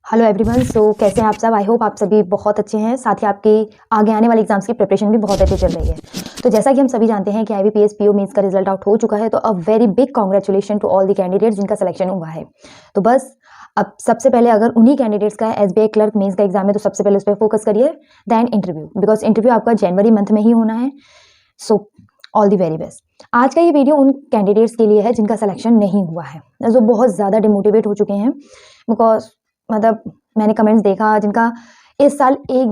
Hello everyone. कैसे हैं आप सब? आई होप आप सभी बहुत अच्छे हैं। साथ ही आपके आगे आने वाले एग्जाम्स की प्रिपरेशन भी बहुत अच्छी चल रही है। तो जैसा कि हम सभी जानते हैं कि IBPS PO मेंस का रिजल्ट आउट हो चुका है, तो a very big congratulation to all the candidates जिनका सिलेक्शन हुआ है। तो बस अब सबसे पहले अगर उन्हीं कैंडिडेट्स का SBI क्लर्क मेंस का एग्जाम है तो सबसे पहले उस पर फोकस करिए, देन इंटरव्यू, बिकॉज इंटरव्यू आपका जनवरी मंथ में ही होना है। So all the very best. आज का ये वीडियो उन कैंडिडेट्स के लिए है जिनका सिलेक्शन नहीं हुआ है, जो बहुत ज़्यादा डिमोटिवेट हो चुके हैं, बिकॉज मतलब मैंने कमेंट्स देखा जिनका इस साल एक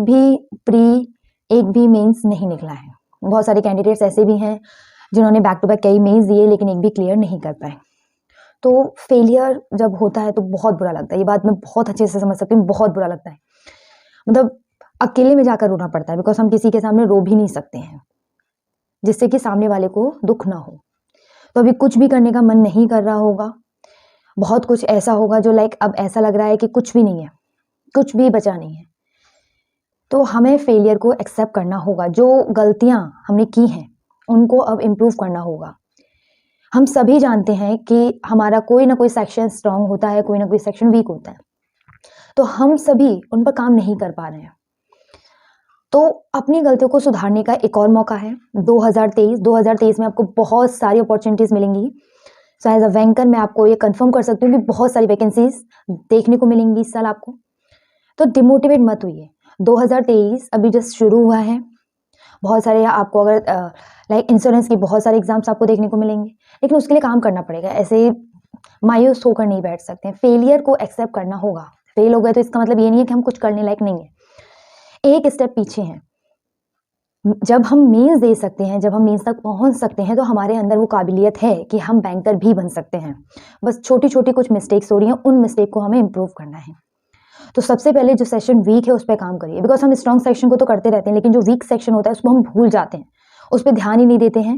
भी मेंस नहीं निकला है। बहुत सारे कैंडिडेट्स ऐसे भी हैं जिन्होंने बैक टू बैक कई मेंस दिए लेकिन एक भी क्लियर नहीं कर पाए। तो फेलियर जब होता है तो बहुत बुरा लगता है, ये बात मैं बहुत अच्छे से समझ सकती हूँ, बहुत बुरा लगता है। मतलब अकेले में जाकर रोना पड़ता है, बिकॉज हम किसी के सामने रो भी नहीं सकते हैं जिससे कि सामने वाले को दुख ना हो। तो अभी कुछ भी करने का मन नहीं कर रहा होगा, बहुत कुछ ऐसा होगा जो लाइक अब ऐसा लग रहा है कि कुछ भी नहीं है, कुछ भी बचा नहीं है। तो हमें फेलियर को एक्सेप्ट करना होगा। जो गलतियां हमने की हैं उनको अब इम्प्रूव करना होगा। हम सभी जानते हैं कि हमारा कोई ना कोई सेक्शन स्ट्रांग होता है, कोई ना कोई सेक्शन वीक होता है, तो हम सभी उन पर काम नहीं कर पा रहे हैं। तो अपनी गलतियों को सुधारने का एक और मौका है 2023 में आपको बहुत सारी अपॉर्चुनिटीज मिलेंगी। सो एज अ बैंकर मैं आपको ये कंफर्म कर सकती हूँ कि बहुत सारी वैकेंसीज देखने को मिलेंगी इस साल आपको। तो डिमोटिवेट मत होइए, 2023 अभी जस्ट शुरू हुआ है। बहुत सारे आपको अगर लाइक इंश्योरेंस की बहुत सारे एग्जाम्स आपको देखने को मिलेंगे, लेकिन उसके लिए काम करना पड़ेगा। ऐसे मायूस होकर नहीं बैठ सकते हैं, फेलियर को एक्सेप्ट करना होगा। फेल हो गए तो इसका मतलब ये नहीं है कि हम कुछ करने लायक नहीं है, एक स्टेप पीछे हैं। जब हम मेंस दे सकते हैं, जब हम मेंस तक पहुंच सकते हैं, तो हमारे अंदर वो काबिलियत है कि हम बैंकर भी बन सकते हैं। बस छोटी छोटी कुछ मिस्टेक्स हो रही हैं, उन मिस्टेक को हमें इम्प्रूव करना है। तो सबसे पहले जो सेक्शन वीक है उस पर काम करिए, बिकॉज हम स्ट्रॉन्ग सेक्शन को तो करते रहते हैं लेकिन जो वीक सेक्शन होता है उसको हम भूल जाते हैं, उस पर ध्यान ही नहीं देते हैं।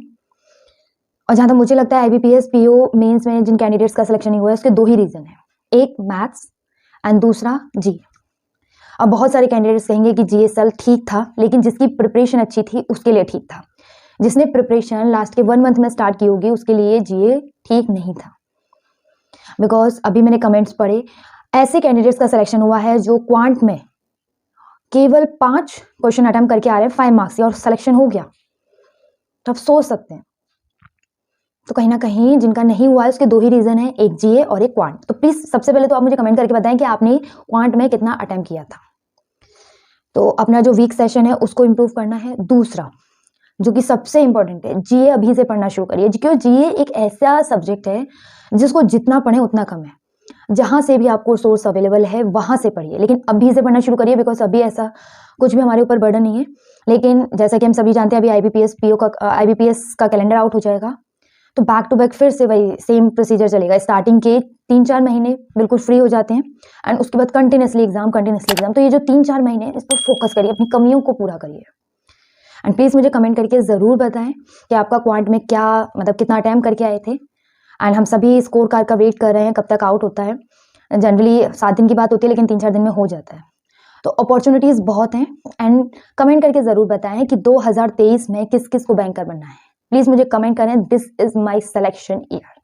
और जहाँ तक मुझे लगता है IBPS PO मेंस में जिन कैंडिडेट्स का सिलेक्शन नहीं हुआ है उसके दो ही रीजन है, एक मैथ्स एंड दूसरा जी। अब बहुत सारे कैंडिडेट्स कहेंगे कि GSL ठीक था, लेकिन जिसकी प्रिपरेशन अच्छी थी उसके लिए ठीक था। जिसने प्रिपरेशन लास्ट के 1 मंथ में स्टार्ट की होगी उसके लिए GA ठीक नहीं था। बिकॉज अभी मैंने कमेंट्स पढ़े, ऐसे कैंडिडेट्स का सिलेक्शन हुआ है जो क्वांट में केवल 5 क्वेश्चन अटेम्प्ट करके आ रहे हैं 5 मार्क्स से, और सिलेक्शन हो गया। तो आप सोच सकते हैं। तो कहीं ना कहीं जिनका नहीं हुआ है उसके दो ही रीजन है, एक GA और एक क्वांट। तो प्लीज सबसे पहले तो आप मुझे कमेंट करके बताएं कि आपने क्वांट में कितना अटेम्प्ट किया था। तो अपना जो वीक सेशन है उसको इम्प्रूव करना है। दूसरा जो कि सबसे इंपॉर्टेंट है, GA अभी से पढ़ना शुरू करिए, क्योंकि GA एक ऐसा सब्जेक्ट है जिसको जितना पढ़े उतना कम है। जहां से भी आपको सोर्स अवेलेबल है वहां से पढ़िए, लेकिन अभी से पढ़ना शुरू करिए, बिकॉज अभी ऐसा कुछ भी हमारे ऊपर बर्डन नहीं है। लेकिन जैसा कि हम सभी जानते हैं अभी IBPS का कैलेंडर आउट हो जाएगा, तो बैक टू बैक फिर से वही सेम प्रोसीजर चलेगा। स्टार्टिंग के 3-4 महीने बिल्कुल फ्री हो जाते हैं एंड उसके बाद कंटिन्यूसली एग्जाम। तो ये जो 3-4 महीने इस पर फोकस करिए, अपनी कमियों को पूरा करिए। एंड प्लीज मुझे कमेंट करके जरूर बताएं कि आपका क्वांट में क्या मतलब कितना अटेम्प्ट करके आए थे। एंड हम सभी स्कोर कार्ड का वेट कर रहे हैं कब तक आउट होता है। जनरली 7 दिन की बात होती है लेकिन 3-4 दिन में हो जाता है। तो अपॉर्चुनिटीज बहुत हैं एंड कमेंट करके जरूर बताएं कि 2023 में किस किस को बैंकर बनना है। प्लीज मुझे कमेंट करें, this is my selection year.